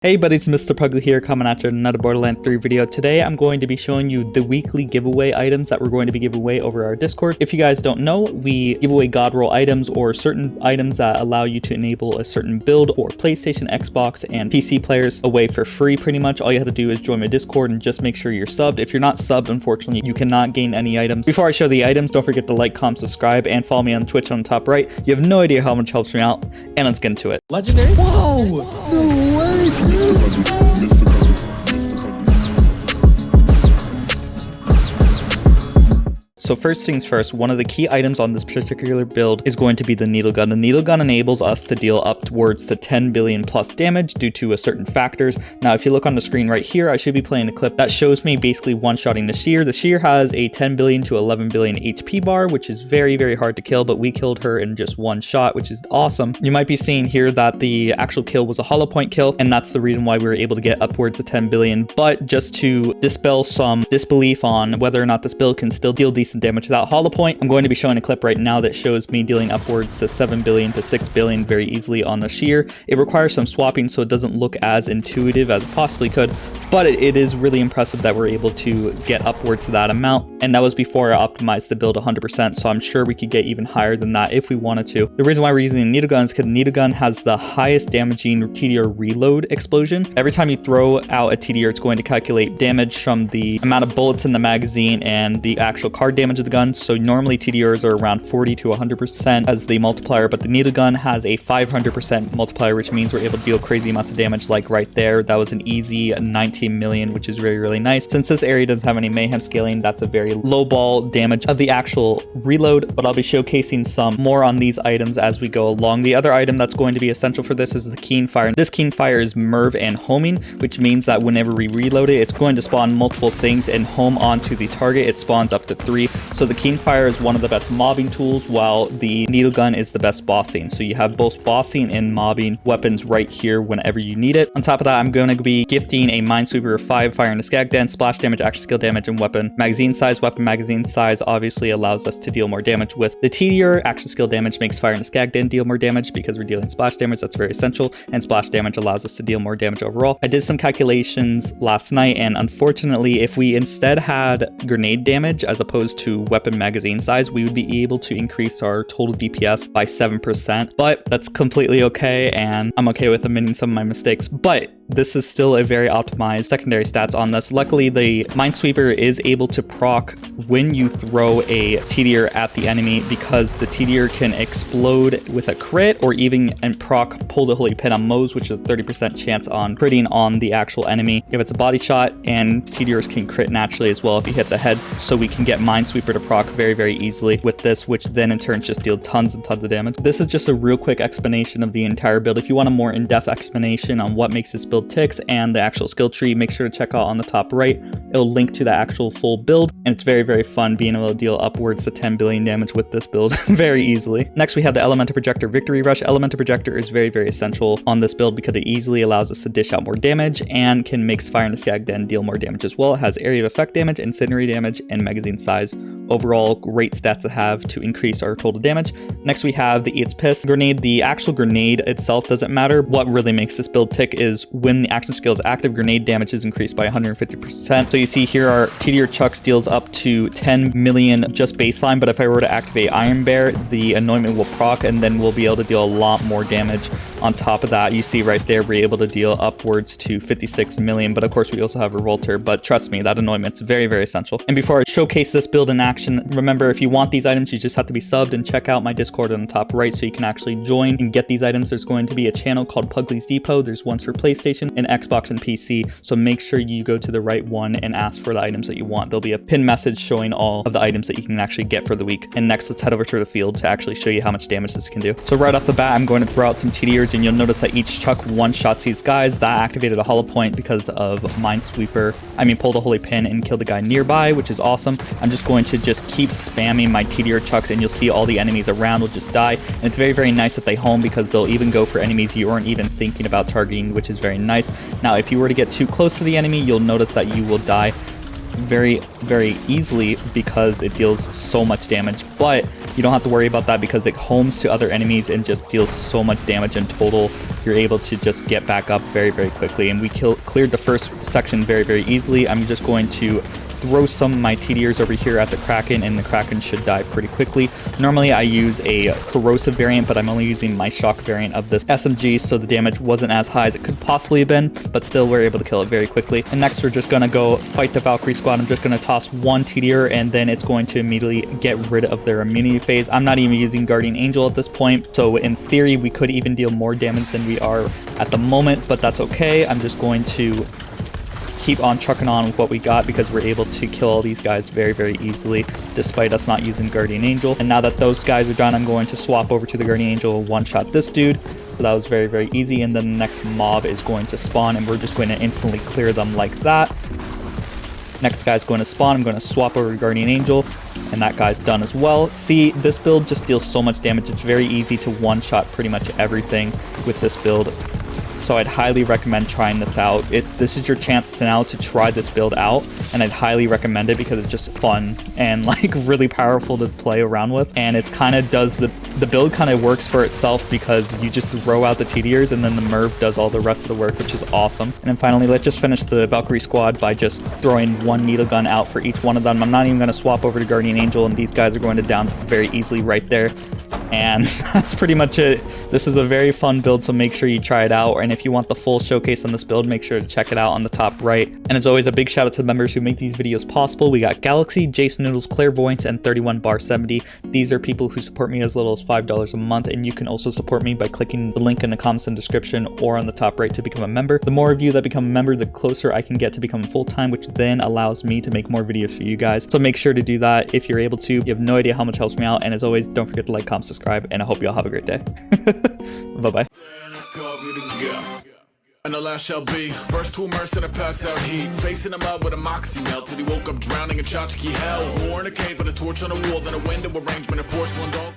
Hey buddies, Mr. Pugly here, coming at you another Borderlands 3 video. Today I'm going to be showing you the weekly giveaway items that we're going to be giving away over our Discord. If you guys don't know, we give away god roll items or certain items that allow you to enable a certain build for PlayStation, Xbox, and PC players away for free pretty much. All you have to do is join my Discord and just make sure you're subbed. If you're not subbed, unfortunately, you cannot gain any items. Before I show the items, don't forget to like, comment, subscribe, and follow me on Twitch on the top right. You have no idea how much helps me out, and let's get into it. Legendary? Whoa! No way, dude! So first things first, one of the key items on this particular build is going to be the needle gun. The needle gun enables us to deal upwards to 10 billion plus damage due to certain factors. Now, if you look on the screen right here, I should be playing a clip that shows me basically one-shotting the shear. The shear has a 10 billion to 11 billion HP bar, which is very, very hard to kill, but we killed her in just one shot, which is awesome. You might be seeing here that the actual kill was a hollow point kill, and that's the reason why we were able to get upwards of 10 billion. But just to dispel some disbelief on whether or not this build can still deal decent damage without hollow point, I'm going to be showing a clip right now that shows me dealing upwards to 7 billion to 6 billion very easily on the shear. It requires some swapping, so it doesn't look as intuitive as it possibly could, but it is really impressive that we're able to get upwards to that amount, and that was before I optimized the build 100%, so I'm sure we could get even higher than that if we wanted to. The reason why we're using a needle gun is because the needle gun has the highest damaging TDR reload explosion. Every time you throw out a TDR, it's going to calculate damage from the amount of bullets in the magazine and the actual card damage of the gun. So normally TDRs are around 40 to 100% as the multiplier, but the needle gun has a 500% multiplier, which means we're able to deal crazy amounts of damage. Like right there, that was an easy 19 million, which is really, really nice. Since this area doesn't have any mayhem scaling, that's a very low ball damage of the actual reload, but I'll be showcasing some more on these items as we go along. The other item that's going to be essential for this is the Keenfire. This Keenfire is Merv and homing, which means that whenever we reload it, it's going to spawn multiple things and home onto the target. It spawns up to 3. So the Keenfire is one of the best mobbing tools, while the needle gun is the best bossing. So you have both bossing and mobbing weapons right here whenever you need it. On top of that, I'm going to be gifting a Minesweeper of 5, fire and a skag den, splash damage, action skill damage, and weapon magazine size. Weapon magazine size obviously allows us to deal more damage with the TDR. Action skill damage makes fire and a skag den deal more damage because we're dealing splash damage. That's very essential, and splash damage allows us to deal more damage overall. I did some calculations last night, and unfortunately, if we instead had grenade damage as opposed to weapon magazine size, we would be able to increase our total DPS by 7%, but that's completely okay, and I'm okay with admitting some of my mistakes, but this is still a very optimized secondary stats on this. Luckily, the Minesweeper is able to proc when you throw a TDR at the enemy, because the TDR can explode with a crit or even proc pull the holy pin on Moze, which is a 30% chance on critting on the actual enemy if it's a body shot, and TDRs can crit naturally as well if you hit the head, so we can get Minesweeper to proc very, very easily with this, which then in turn just deal tons and tons of damage. This is just a real quick explanation of the entire build. If you want a more in-depth explanation on what makes this build ticks and the actual skill tree, make sure to check out on the top right. It'll link to the actual full build, and it's very, very fun being able to deal upwards to 10 billion damage with this build very easily. Next, we have the Elemental Projector Victory Rush. Elemental Projector is very, very essential on this build because it easily allows us to dish out more damage and can make fire and a skag den deal more damage as well. It has area of effect damage, incendiary damage, and magazine size. Overall, great stats to have to increase our total damage. Next, we have the Eats Piss grenade. The actual grenade itself doesn't matter. What really makes this build tick is when the action skill is active, grenade damage is increased by 150%. So you see here our TDR Chucks deals up to 10 million just baseline, but if I were to activate Iron Bear, the anointment will proc, and then we'll be able to deal a lot more damage on top of that. You see right there, we're able to deal upwards to 56 million, but of course we also have Revolter, but trust me, that anointment's very, very essential. And before I showcase this build in action, remember, if you want these items, you just have to be subbed, and check out my Discord on the top right so you can actually join and get these items. There's going to be a channel called Pugly's Depot. There's ones for PlayStation and Xbox and PC, so make sure you go to the right one and ask for the items that you want. There'll be a pinned message showing all of the items that you can actually get for the week. And next, let's head over to the field to actually show you how much damage this can do. So right off the bat, I'm going to throw out some TDRs, and you'll notice that each Chuck one-shots these guys. That activated a hollow point because of Minesweeper. Pulled a holy pin and killed the guy nearby, which is awesome. I'm just going to just keep spamming my TDR Chucks, and you'll see all the enemies around will just die. And it's very, very nice that they home, because they'll even go for enemies you aren't even thinking about targeting, which is very nice. Now, if you were to get too close to the enemy, you'll notice that you will die very, very easily because it deals so much damage, but you don't have to worry about that because it homes to other enemies and just deals so much damage in total you're able to just get back up very, very quickly. And we cleared the first section very, very easily. I'm just going to throw some of my TDers over here at the Kraken, and the Kraken should die pretty quickly. Normally I use a corrosive variant, but I'm only using my shock variant of this SMG, so the damage wasn't as high as it could possibly have been, but still we're able to kill it very quickly. And next we're just gonna go fight the Valkyrie squad. I'm just gonna toss one TDer, and then it's going to immediately get rid of their immunity phase. I'm not even using Guardian Angel at this point, so in theory we could even deal more damage than we are at the moment, but that's okay. I'm just going to keep on trucking on with what we got because we're able to kill all these guys very, very easily despite us not using Guardian Angel. And now that those guys are done, I'm going to swap over to the Guardian Angel and one-shot this dude. So that was very, very easy. And then the next mob is going to spawn, and we're just going to instantly clear them like that. Next guy's going to spawn. I'm going to swap over to Guardian Angel, and that guy's done as well. See, this build just deals so much damage. It's very easy to one-shot pretty much everything with this build. So I'd highly recommend trying this out. This is your chance to now to try this build out, and I'd highly recommend it because it's just fun and like really powerful to play around with. And it's kind of does the build kind of works for itself because you just throw out the TDers and then the Merv does all the rest of the work, which is awesome. And then finally, let's just finish the Valkyrie squad by just throwing one needle gun out for each one of them. I'm not even going to swap over to Guardian Angel, and these guys are going to down very easily right there. And that's pretty much it. This is a very fun build, so make sure you try it out. And if you want the full showcase on this build, make sure to check it out on the top right. And as always, a big shout out to the members who make these videos possible. We got Galaxy, Jason Noodles, Clairvoyance, and 31bar70. These are people who support me as little as $5 a month, and you can also support me by clicking the link in the comments and description or on the top right to become a member. The more of you that become a member, the closer I can get to become full-time, which then allows me to make more videos for you guys. So make sure to do that if you're able to. You have no idea how much helps me out. And as always, don't forget to like, comment, subscribe, and I hope you all have a great day. Bye-bye. And the last shall be first to immerse in a pass out heat, facing him out with a moxie melt till he woke up drowning in tchotchke hell. War in a cave with a torch on a wall, then a window arrangement of porcelain dolls.